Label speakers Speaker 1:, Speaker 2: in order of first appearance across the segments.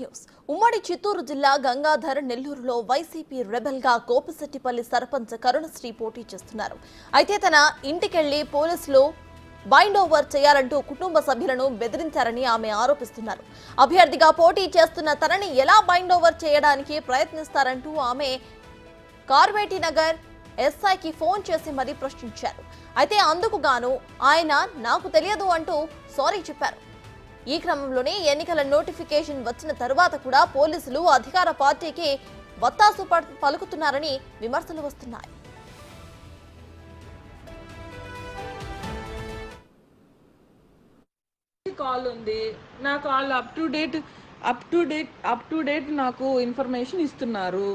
Speaker 1: News ఉమ్మడి చిత్తూరు జిల్లా గంగాధర్ నెల్లూరులో వైసీపీ రెబెల్ గా గోపిశెట్టిపల్లి సర్పంచ్ కరుణశ్రీ పోటీ చేస్తున్నారు. అయితే తన ఇంటికెళ్లి పోలీసులు బైండ్ ఓవర్ చేయాలంటూ కుటుంబ సభ్యులను బెదిరించారని ఆమె ఆరోపిస్తున్నారు. అభ్యర్థిగా పోటీ చేస్తున్న తనని ఎలా బైండ్ ఓవర్ చేయడానికి ప్రయత్నిస్తారంటూ ఆమె కార్వేటి నగర్ ఎస్ఐకి ఫోన్ చేసి మరీ ప్రశ్నించారు. అయితే అందుకు గాను ఆయన నాకు తెలియదు అంటూ సారీ చెప్పారు. ఈ క్రమంలోనే ఎన్నికల నోటిఫికేషన్ వచ్చిన తరువాత కూడా పోలీసులు అధికార పార్టీకి వత్తాసు పలుకుతున్నారని విమర్శలు వస్తున్నాయి.
Speaker 2: కాల్ ఉంది, నా కాల్ అప్ టు డేట్ నాకు ఇన్ఫర్మేషన్ ఇస్తున్నారు.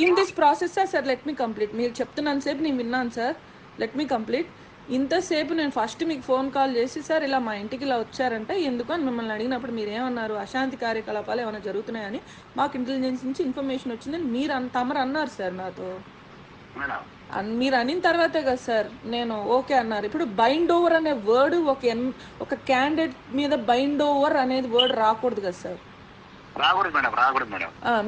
Speaker 2: In this process sir let me complete. మీరు చెప్తున్నాను సేపు నేను విన్నాను సార్, లెట్ మీ కంప్లీట్. ఇంతసేపు నేను ఫస్ట్ మీకు ఫోన్ కాల్ చేసి సార్ ఇలా మా ఇంటికి ఇలా వచ్చారంటే ఎందుకు అని మిమ్మల్ని అడిగినప్పుడు మీరు ఏమన్నారు, అశాంతి కార్యకలాపాలు ఏమైనా జరుగుతున్నాయని మాకు ఇంటెలిజెన్స్ నుంచి ఇన్ఫర్మేషన్ వచ్చిందని మీరు తమరు అన్నారు సార్ నాతో. మీరు అనిన తర్వాతే కదా సార్ నేను ఓకే అన్నారు. ఇప్పుడు బైండ్ ఓవర్ అనే వర్డ్ ఒక క్యాండిడేట్ మీద బైండ్ ఓవర్ అనేది వర్డ్ రాకూడదు కదా సార్.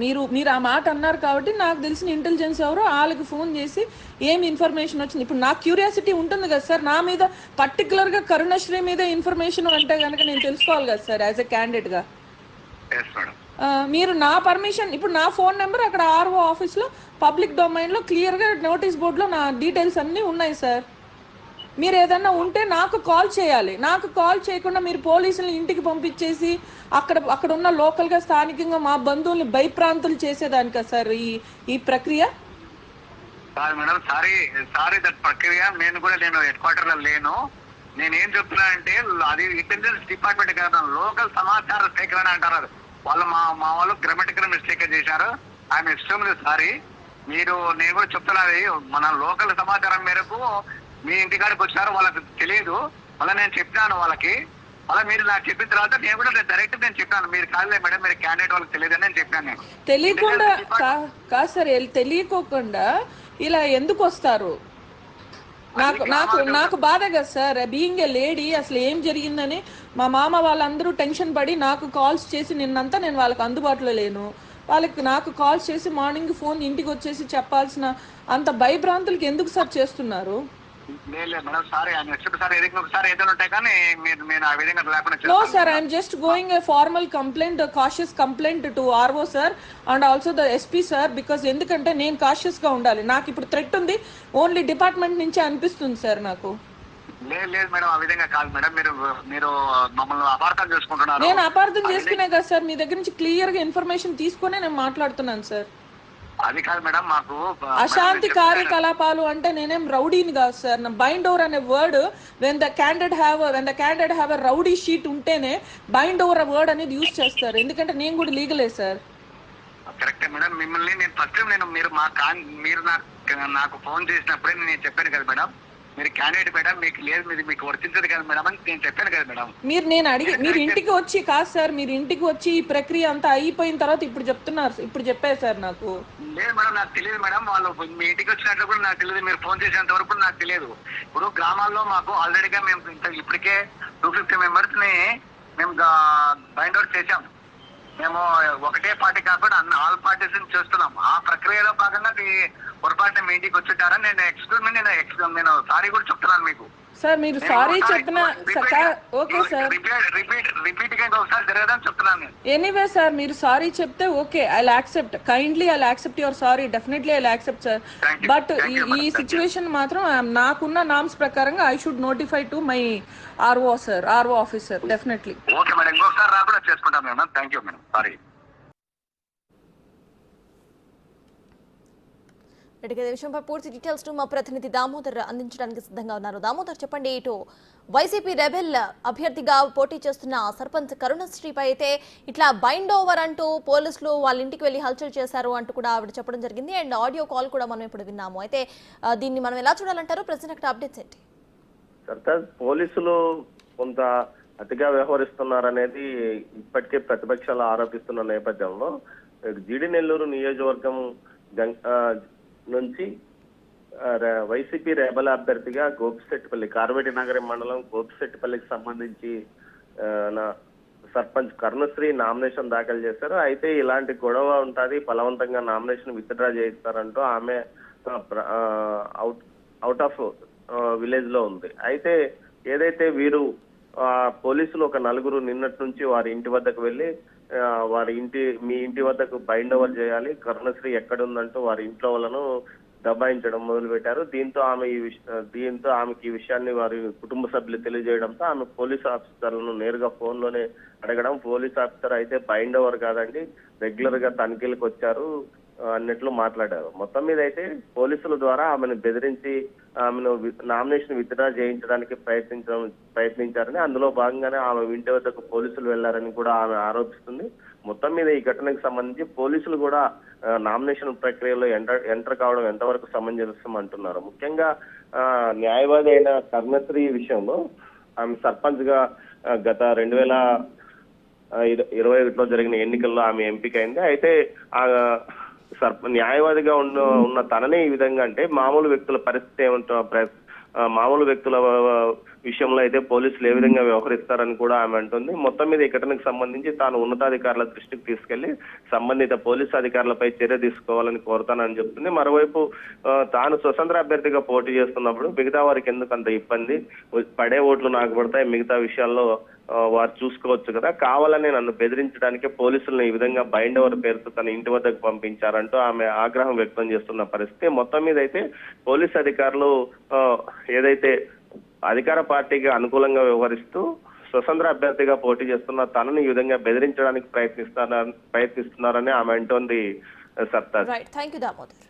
Speaker 2: మీరు ఆ మాట అన్నారు కాబట్టి నాకు తెలిసిన ఇంటెలిజెన్స్ ఎవరో వాళ్ళకి ఫోన్ చేసి ఏం ఇన్ఫర్మేషన్ వచ్చింది. ఇప్పుడు నాకు క్యూరియాసిటీ ఉంటుంది కదా సార్, నా మీద పర్టికులర్ గా కరుణశ్రీ మీద ఇన్ఫర్మేషన్ అంటే కనుక నేను తెలుసుకోవాలి కదా సార్ యాజ్ ఎ క్యాండిడేట్ గా. మీరు నా పర్మిషన్, ఇప్పుడు నా ఫోన్ నెంబర్ అక్కడ ఆర్ఓ ఆఫీస్ లో పబ్లిక్ డొమైన్ లో క్లియర్ గా నోటీస్ బోర్డులో నా డీటెయిల్స్ అన్ని ఉన్నాయి సార్. మీరు ఏదన్నా ఉంటే నాకు కాల్ చేయాలి. నాకు కాల్ చేయకుండా మీరు పోలీసులను ఇంటికి పంపించేసి అక్కడ ఉన్న లోకల్ గా స్థానికంగా మా బంధువుల్ని భయప్రాంతులు చేసేదానికా సార్ ఈ ప్రక్రియ?
Speaker 3: మేడం సారీ దట్ ప్రక్రియ. నేను హెడ్ క్వార్టర్ లో లేను. నేనేం చెప్తున్నా అంటే అది ఇంటెలిజెన్స్ డిపార్ట్మెంట్ కాదు, లోకల్ సమాచార సేకరణ అంటారు వాళ్ళు. మా వాళ్ళు గ్రామటికల్ మిస్టేక్ చేశారు. I'm extremely sorry. నేను కూడా చెప్తున్నది మన లోకల్ సమాచారం మేరకు మీ ఇంటికాడికి వచ్చారు, వాళ్ళకి తెలియదు. మళ్ళీ నేను చెప్పాను వాళ్ళకి, మళ్ళీ మీరు నాకు చెప్పిన తర్వాత నేను కూడా డైరెక్ట్ నేను చెప్పాను మీరు కాదులే మేడం మీరు క్యాండిడేట్ వాళ్ళకి తెలియదని నేను చెప్పాను. నేను
Speaker 2: తెలియకుండా కాదు సార్, తెలియకోకుండా ఇలా ఎందుకు వస్తారు? నాకు బాధ కదా సార్, బీయింగ్ ఏ లేడీ అసలు ఏం జరిగిందని మా మామ వాళ్ళందరూ టెన్షన్ పడి నాకు కాల్స్ చేసి నిన్నంతా నేను వాళ్ళకి అందుబాటులో లేను. వాళ్ళకి నాకు కాల్స్ చేసి మార్నింగ్ ఫోన్ ఇంటికి వచ్చేసి చెప్పాల్సిన అంత భయభ్రాంతులకి ఎందుకు సార్ చేస్తున్నారు? No sir, I am just going a formal complaint, a cautious complaint to RO sir and also the SP sir, because ఎందుకంటే నేను కాషియస్ గా ఉండాలి. నాకు ఇప్పుడు థ్రెట్ ఉంది ఓన్లీ డిపార్ట్మెంట్ నుంచి అనిపిస్తుంది సార్ నాకు.
Speaker 3: లేదు మేడం, ఆ విధంగా కాదు మేడం. మీరు మమ్మల్ని అపార్థం చేసుకుంటున్నారు.
Speaker 2: నేను అపార్థం చేసుకునే కదా సార్, మీ దగ్గర నుంచి క్లియర్ గా ఇన్ఫర్మేషన్ తీసుకునే నేను మాట్లాడుతున్నాను సార్.
Speaker 3: అది కాదు మేడం, మాకు
Speaker 2: అశాంతి కార్యకలాపాలు అంటే నేనేం రౌడీని కాదు సార్. బైండ్ ఓవర్ అనే word when the candidate have a rowdy sheet ఉంటేనే బైండ్ ఓవర్ వర్డ్ అనేది యూజ్ చేస్తారు. ఎందుకంటే నేను కూడా లీగలే సార్.
Speaker 3: కరెక్టే మేడం. మిమ్మల్ని నేను ఫస్ట్ మీరు నాకు ఫోన్ చేసినప్పుడే నేను చెప్పాను కదా మేడం, మీరు క్యాండిడేట్ మేడం మీకు లేదు, మీకు వర్తించదు కదా మేడం అని నేను చెప్పాను కదా మేడం.
Speaker 2: మీరు ఇంటికి వచ్చి కాదు సార్, మీరు ఇంటికి వచ్చి ఈ ప్రక్రియ అంతా అయిపోయిన తర్వాత ఇప్పుడు చెప్తున్నారు, ఇప్పుడు చెప్పారు సార్ నాకు.
Speaker 3: లేదు మేడం, నాకు తెలియదు మేడం. వాళ్ళు మీ ఇంటికి వచ్చినట్లు కూడా నాకు తెలియదు, మీరు ఫోన్ చేసేంత వరకు నాకు తెలియదు. ఇప్పుడు గ్రామాల్లో మాకు ఆల్రెడీగా మేము ఇప్పటికే 250 మెంబర్స్ ని మేము బైండ్ అవుట్ చేసాం. మేము ఒకటే పార్టీ కాకుండా ఆల్ పార్టీస్ చేస్తున్నాం. ఆ ప్రక్రియలో భాగంగా పొరపాటున మీ ఇంటికి వచ్చుంటారని నేను సారీ కూడా చెప్తున్నాను మీకు.
Speaker 2: సార్ మీరు సారీ చెప్పిన ఓకే సార్,
Speaker 3: రిపీట్ గా ఒకసారి జరగదని చెప్తున్నాను నేను.
Speaker 2: ఎనీవే సార్ మీరు సారీ చెప్తే okay, I accept, kindly I accept your sorry, definitely I accept sir. But ఈ సిచ్యువేషన్ మాత్రం నాకున్న నామ్స్ ప్రకారంగా I should notify to my RO sir, RO officer definitely.
Speaker 3: Okay madam, ఇంకొకసారి రాకుండా చేసుకుంటాం madam. Thank you madam, sorry.
Speaker 1: ఇదే విషయంపై పూర్తి డీటెయిల్స్ మా ప్రతినిధి దామోదర్ అందించడానికి సిద్ధంగా ఉన్నారు. దామోదర్ చెప్పండి, ఇటు వైసీపీ రెబెల్ అభ్యర్థిగా పోటీ చేస్తున్న సర్పంచ్ కరుణశ్రీపై అయితే ఇట్లా బైండ్ ఓవర్ అంటూ పోలీసులు వాళ్ళ ఇంటికి వెళ్ళి హల్చల్ చేశారు అంటూ కూడా ఆవిడ చెప్పడం జరిగింది. అండ్ ఆడియో కాల్ కూడా మనం ఇప్పుడు విన్నాము. అయితే దీన్ని మనం ఎలా చూడాలంటారు? ప్రజెంట్ అక్కడ అప్డేట్స్ ఏంటి?
Speaker 4: పోలీసులు కొంత అతిగా వ్యవహరిస్తున్నారనేది ఇప్పటికే ప్రతిపక్షాలు ఆరోపిస్తున్న నేపథ్యంలో జీడి నెల్లూరు నియోజకవర్గం నుంచి వైసీపీ రెబల్ అభ్యర్థిగా గోపిశెట్టిపల్లి, కార్వేటి నగరం మండలం గోపిశెట్టిపల్లికి సంబంధించి సర్పంచ్ కరుణశ్రీ నామినేషన్ దాఖలు చేశారు. అయితే ఇలాంటి గొడవ ఉంటుంది, బలవంతంగా నామినేషన్ విత్డ్రా చేయిస్తారంటూ ఆమె అవుట్ ఆఫ్ విలేజ్ లో ఉంది. అయితే ఏదైతే వీరు పోలీసులు ఒక నలుగురు నిన్నటి నుంచి వారి ఇంటి వద్దకు వెళ్ళి మీ ఇంటి వద్దకు బైండ్ ఓవర్ చేయాలి, కరుణశ్రీ ఎక్కడుందంటూ వారి ఇంట్లో వాళ్ళను దబాయించడం మొదలు పెట్టారు. దీంతో ఆమెకి ఈ విషయాన్ని వారి కుటుంబ సభ్యులు తెలియజేయడంతో ఆమె పోలీస్ ఆఫీసర్లను నేరుగా ఫోన్ లోనే అడగడం, పోలీస్ ఆఫీసర్ అయితే బైండ్ ఓవర్ కాదండి, రెగ్యులర్ గా తనిఖీలకు వచ్చారు అన్నట్లు మాట్లాడారు. మొత్తం మీద అయితే పోలీసుల ద్వారా ఆమెను బెదిరించి ఆమెను నామినేషన్ విత్డ్రా చేయించడానికి ప్రయత్నించారని, అందులో భాగంగానే ఆమె ఇంటి వద్దకు పోలీసులు వెళ్లారని కూడా ఆమె ఆరోపిస్తుంది. మొత్తం మీద ఈ ఘటనకు సంబంధించి పోలీసులు కూడా నామినేషన్ ప్రక్రియలో ఎంటర్ కావడం ఎంతవరకు సమంజసం అంటున్నారు. ముఖ్యంగా న్యాయవాది అయిన కరుణశ్రీ విషయంలో ఆమె సర్పంచ్ గా గత 2021లో జరిగిన ఎన్నికల్లో ఆమె ఎంపికైంది. అయితే న్యాయవాదిగా ఉన్న తననే ఈ విధంగా అంటే మామూలు వ్యక్తుల పరిస్థితి ఏమంటారు, మామూలు వ్యక్తుల విషయంలో అయితే పోలీసులు ఏ విధంగా వ్యవహరిస్తారని కూడా ఆమె అంటుంది. మొత్తం మీద ఈ ఘటనకు సంబంధించి తాను ఉన్నతాధికారుల దృష్టికి తీసుకెళ్లి సంబంధిత పోలీసు అధికారులపై చర్య తీసుకోవాలని కోరుతానని చెప్తుంది. మరోవైపు తాను స్వతంత్ర అభ్యర్థిగా పోటీ చేస్తున్నప్పుడు మిగతా వారికి ఎందుకు అంత ఇబ్బంది, పడే ఓట్లు నాకు పడతాయి, మిగతా విషయాల్లో వారు చూసుకోవచ్చు కదా, కావాలని నన్ను బెదిరించడానికి పోలీసులను ఈ విధంగా బైండ్ ఓవర్ పేరుతో తన ఇంటి వద్దకు పంపించారంటూ ఆమె ఆగ్రహం వ్యక్తం చేస్తున్న పరిస్థితి. మొత్తం మీద అయితే పోలీసు అధికారులు ఏదైతే అధికార పార్టీకి అనుకూలంగా వ్యవహరిస్తూ స్వతంత్ర అభ్యర్థిగా పోటీ చేస్తున్న తనను ఈ విధంగా బెదిరించడానికి ప్రయత్నిస్తున్నారని ఆమె అంటోంది. సర్తాజ్.
Speaker 1: Right, thank you Damodar.